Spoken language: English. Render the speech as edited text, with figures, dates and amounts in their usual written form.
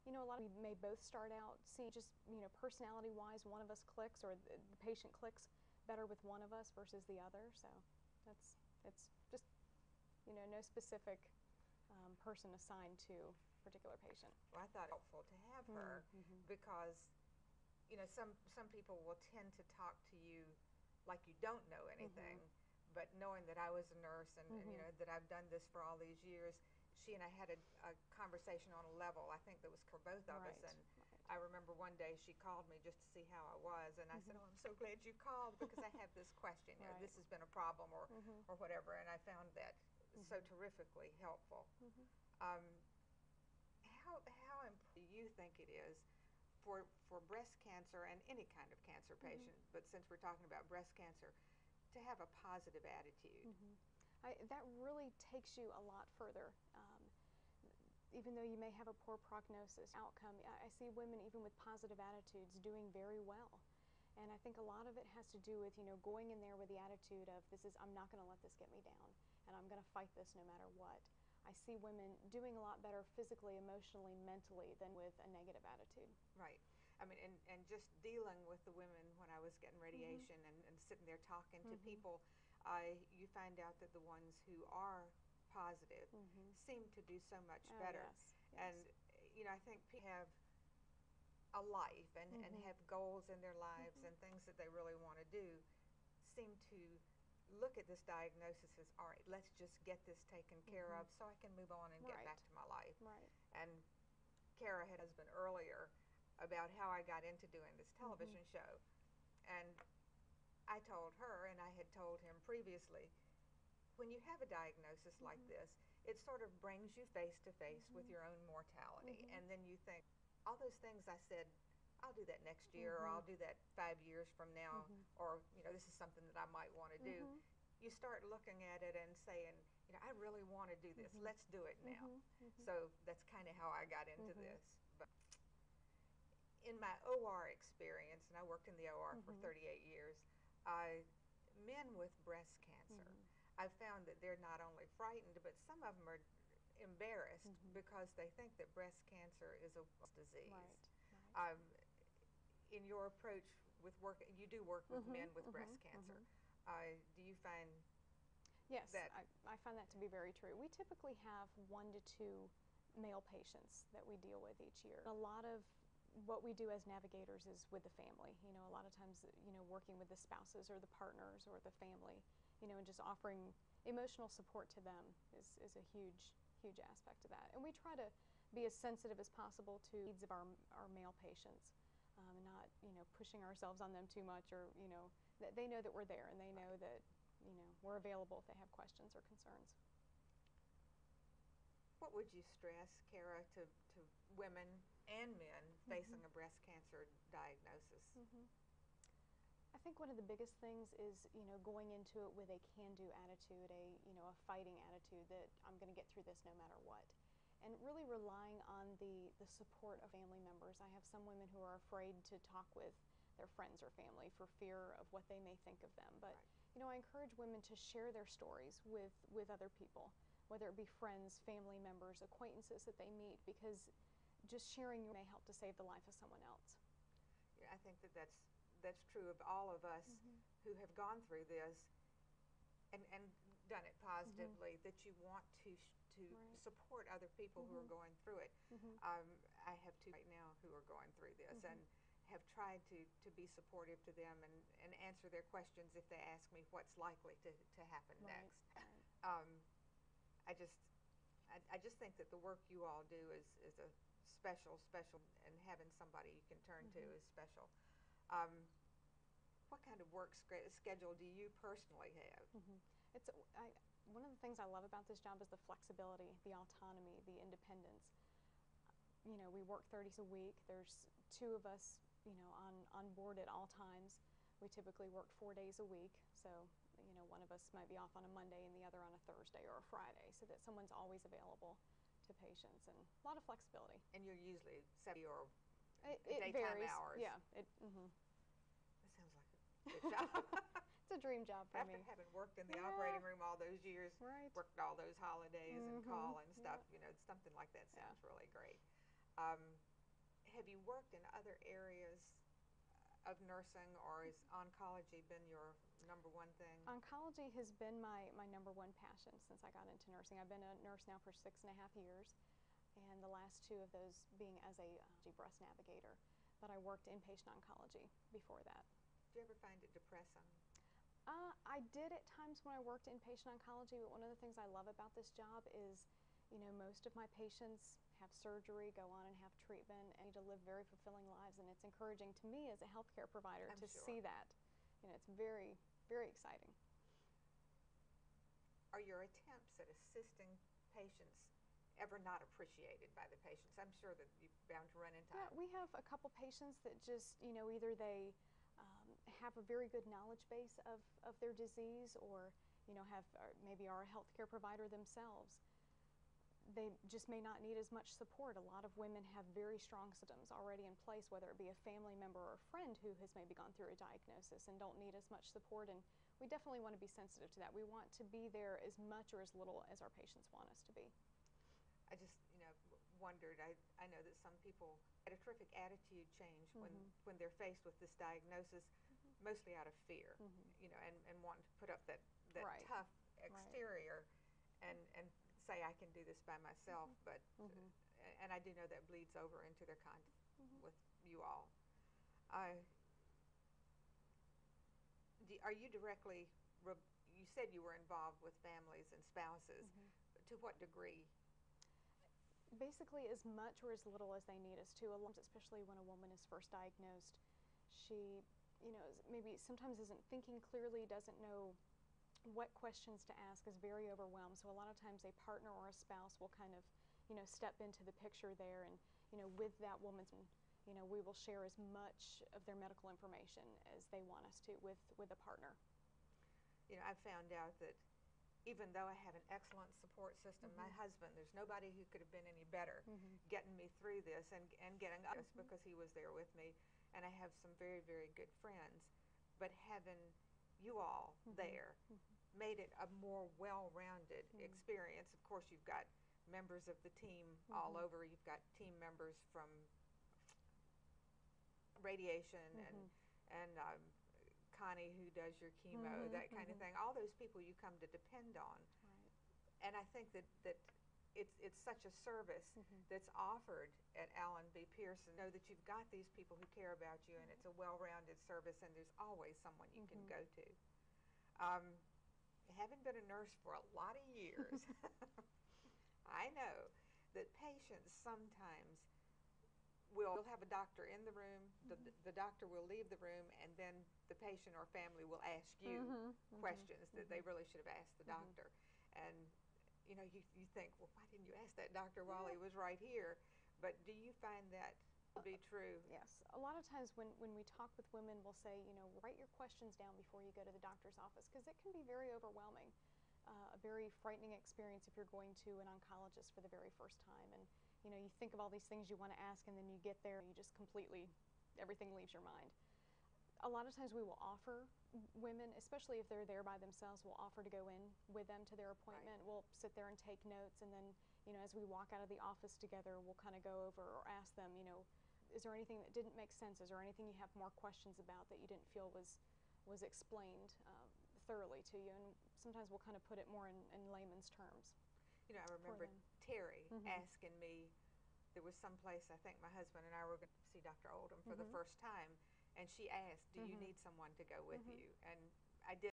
you know, a lot of we may both start out seeing just, you know, personality-wise, one of us clicks or the patient clicks better with one of us versus the other. So it's just, you know, no specific person assigned to a particular patient. Well, I thought it helpful to have her because, you know, some people will tend to talk to you like you don't know anything, but knowing that I was a nurse and, you know, that I've done this for all these years, she and I had a conversation on a level, I think, that was for both of us. And I remember one day she called me just to see how I was, and I said, "Oh, I'm so glad you called because I have this question. You know, this has been a problem or whatever," and I found that so terrifically helpful. How important do you think it is for breast cancer and any kind of cancer patient, but since we're talking about breast cancer, to have a positive attitude? That really takes you a lot further. Even though you may have a poor prognosis outcome, I see women even with positive attitudes doing very well. And I think a lot of it has to do with, you know, going in there with the attitude of I'm not going to let this get me down, and I'm going to fight this no matter what. I see women doing a lot better physically, emotionally, mentally than with a negative attitude. Right. I mean, and just dealing with the women when I was getting radiation and sitting there talking to people, you find out that the ones who are positive seem to do so much better. Yes. And, you know, I think people have a life and have goals in their lives and things that they really want to do, seem to look at this diagnosis as, all right, let's just get this taken care of so I can move on and get back to my life. And Kara had a husband earlier about how I got into doing this television show. And I told her, and I had told him previously, when you have a diagnosis like this, it sort of brings you face to face with your own mortality. And then you think, all those things I said, I'll do that next year, or I'll do that 5 years from now, or, you know, this is something that I might want to do. You start looking at it and saying, you know, I really want to do this. Let's do it now. So that's kind of how I got into this. But in my OR experience, and I worked in the OR for 38 years, men with breast cancer, I've found that they're not only frightened, but some of them are embarrassed because they think that breast cancer is a disease. In your approach with work, you do work with men with breast cancer. Do you find that? I find that to be very true. We typically have 1 to 2 male patients that we deal with each year. A lot of what we do as navigators is with the family. You know, a lot of times, you know, working with the spouses or the partners or the family, you know, and just offering emotional support to them is a huge aspect of that. And we try to be as sensitive as possible to the needs of our male patients, and not, you know, pushing ourselves on them too much, or, you know, that they know that we're there and they know that, you know, we're available if they have questions or concerns. What would you stress, Kara, to women and men facing a breast cancer diagnosis? I think one of the biggest things is, you know, going into it with a can-do attitude, you know, a fighting attitude that I'm going to get through this no matter what. And really relying on the support of family members. I have some women who are afraid to talk with their friends or family for fear of what they may think of them. But, you know, I encourage women to share their stories with other people, whether it be friends, family members, acquaintances that they meet, because just sharing may help to save the life of someone else. Yeah, I think that's true of all of us who have gone through this and done it positively, that you want to support other people who are going through it. I have 2 right now who are going through this and have tried to be supportive to them and answer their questions if they ask me what's likely to happen next. I just think that the work you all do is a special, and having somebody you can turn to is special. What kind of work schedule do you personally have? One of the things I love about this job is the flexibility, the autonomy, the independence. You know, we work 30s a week. There's 2 of us, you know, on board at all times. We typically work 4 days a week, so, you know, one of us might be off on a Monday and the other on a Thursday or a Friday, so that someone's always available to patients, and a lot of flexibility. And you're usually 70 or it daytime varies. hours. Yeah. That sounds like a good job. It's a dream job for me. After having worked in the operating room all those years, worked all those holidays and call and stuff, you know, something like that sounds really great. have you worked in other areas of nursing, or has oncology been your number one thing? Oncology has been my number one passion since I got into nursing. I've been a nurse now for 6.5 years, and the last 2 of those being as a breast navigator. But I worked inpatient oncology before that. Do you ever find it depressing? I did at times when I worked inpatient oncology, but one of the things I love about this job is, most of my patients have surgery, go on and have treatment, and to live very fulfilling lives, and it's encouraging to me as a healthcare provider I'm to sure. see that. It's very, very exciting. Are your attempts at assisting patients ever not appreciated by the patients? I'm sure that you're bound to run into Yeah, we have a couple patients that just, either they have a very good knowledge base of their disease, or, maybe are a healthcare provider themselves. They just may not need as much support. A lot of women have very strong symptoms already in place, whether it be a family member or a friend who has maybe gone through a diagnosis and don't need as much support, and we definitely want to be sensitive to that. We want to be there as much or as little as our patients want us to be. I just, wondered, I know that some people had a terrific attitude change when they're faced with this diagnosis, mostly out of fear, and wanting to put up that Right. tough exterior and say I can do this by myself, but and I do know that bleeds over into their contact with you all. Are you directly? You said you were involved with families and spouses. To what degree? Basically as much or as little as they need us to, especially when a woman is first diagnosed. She, maybe sometimes isn't thinking clearly, doesn't know what questions to ask, is very overwhelmed. So a lot of times a partner or a spouse will kind of, step into the picture there, and, with that woman, we will share as much of their medical information as they want us to with a partner. I've found out that even though I have an excellent support system, my husband, there's nobody who could have been any better getting me through this and getting us because he was there with me. And I have some very, very good friends. But having you all there made it a more well-rounded experience. Of course, you've got members of the team all over. You've got team members from radiation and Connie, who does your chemo, that kind of thing. All those people you come to depend on. Right. And I think that it's such a service that's offered at Allen B. Pearson. Know that you've got these people who care about you, and it's a well-rounded service, and there's always someone you can go to. Having been a nurse for a lot of years, I know that patients sometimes will have a doctor in the room, the doctor will leave the room, and then the patient or family will ask you questions that they really should have asked the doctor. And you think, well, why didn't you ask that doctor while he was right here? But do you find that to be true? Yes. A lot of times when we talk with women, we'll say, write your questions down before you go to the doctor's office, because it can be very overwhelming. A very frightening experience if you're going to an oncologist for the very first time, and you think of all these things you want to ask, and then you get there and you just completely, everything leaves your mind. A lot of times we will offer women, especially if they're there by themselves, we'll offer to go in with them to their appointment. Right. We'll sit there and take notes, and then as we walk out of the office together, we'll kind of go over or ask them, is there anything that didn't make sense? Is there anything you have more questions about that you didn't feel was explained thoroughly to you? And sometimes we'll kind of put it more in layman's terms. I remember Terry asking me, there was some place, I think my husband and I were going to see Dr. Oldham for the first time, and she asked, do you need someone to go with you? And I did.